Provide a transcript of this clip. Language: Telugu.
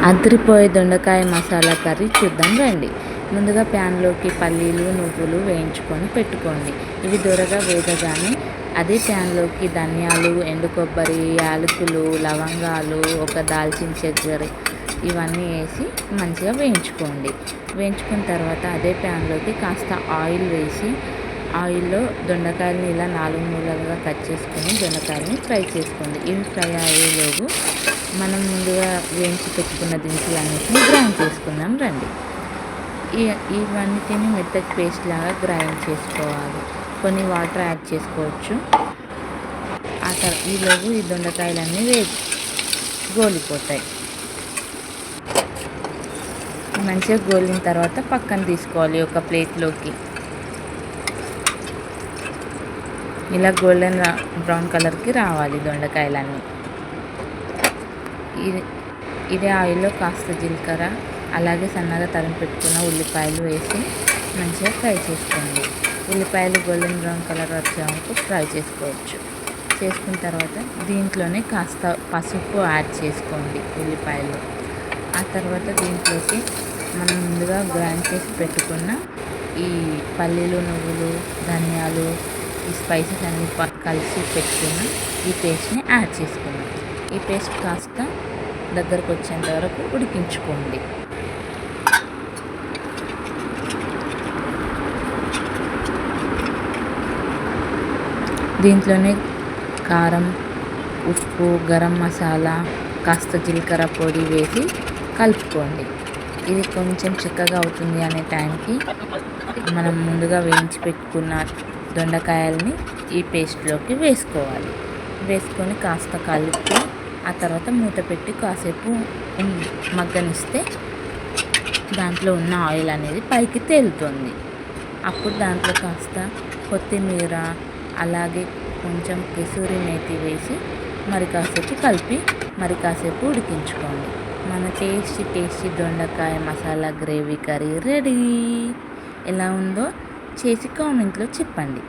అదిరిపోయే దొండకాయ మసాలా కర్రీ చూద్దాం రండి. ముందుగా ప్యాన్లోకి పల్లీలు నువ్వులు వేయించుకొని పెట్టుకోండి. ఇవి దొరగా వేగగానే అదే ప్యాన్లోకి ధనియాలు, ఎండు కొబ్బరి, యాలకులు, లవంగాలు, ఒక దాల్చిన చెక్క ఇవన్నీ వేసి మంచిగా వేయించుకోండి. వేయించుకున్న తర్వాత అదే ప్యాన్లోకి కాస్త ఆయిల్ వేసి ఆయిల్లో దొండకాయలని ఇలా 4 మూలలుగా కట్ చేసుకొని దొండకాయలని ఫ్రై చేసుకోండి. ఇవి ఫ్రై అయ్యేలోపు మనం ముందుగా వేయించి పెట్టుకున్న దినుసులన్నిటిని గ్రైండ్ చేసుకుందాం రండి. ఇవన్నిటిని మెత్తటి పేస్ట్ లాగా గ్రైండ్ చేసుకోవాలి. కొన్ని వాటర్ యాడ్ చేసుకోవచ్చు. ఈలోపు ఈ దొండకాయలన్నీ గోలిపోతాయి. మంచిగా గోలిన తర్వాత పక్కన తీసుకోవాలి ఒక ప్లేట్లోకి. ఇలా గోల్డెన్ బ్రౌన్ కలర్కి రావాలి దొండకాయలన్నీ. ఇదే ఆయిల్లో కాస్త జీలకర్ర, అలాగే సన్నగా తరిగి పెట్టుకున్న ఉల్లిపాయలు వేసి మంచిగా ఫ్రై చేసుకోండి. ఉల్లిపాయలు గోల్డెన్ బ్రౌన్ కలర్ వచ్చే వరకు ఫ్రై చేసుకోవచ్చు. చేసుకున్న తర్వాత దీంట్లోనే కాస్త పసుపు యాడ్ చేసుకోండి ఉల్లిపాయలు. ఆ తర్వాత దీంట్లోకి మనం ముందుగా గ్రైండ్ చేసి పెట్టుకున్న ఈ పల్లీలు, నువ్వులు, ధనియాలు, ఈ స్పైసెస్ అన్ని కలిసి పెట్టుకున్న ఈ పేస్ట్ని యాడ్ చేసుకున్నాం. ఈ పేస్ట్ కాస్త దగ్గరకు వచ్చేంత వరకు ఉడికించుకోండి. దీంట్లోనే కారం, ఉప్పు, గరం మసాలా, కాస్త జీలకర్ర పొడి వేసి కలుపుకోండి. ఇది కొంచెం చిక్కగా అవుతుంది అనే టైంకి మనం ముందుగా వేయించి పెట్టుకున్న దొండకాయలని ఈ పేస్ట్లోకి వేసుకోవాలి. వేసుకొని కాస్త కలిపి ఆ తర్వాత మూత పెట్టి కాసేపు మగ్గనిస్తే దాంట్లో ఉన్న ఆయిల్ అనేది పైకి తేలుతుంది. అప్పుడు దాంట్లో కాస్త కొత్తిమీర, అలాగే కొంచెం కసూరి మేతి వేసి మరి కాసేపు కలిపి మరి కాసేపు ఉడికించుకోండి. మన టేస్టీ దొండకాయ మసాలా గ్రేవీ కర్రీ రెడీ. ఎలా ఉందో చేసి కామెంట్లో చెప్పండి.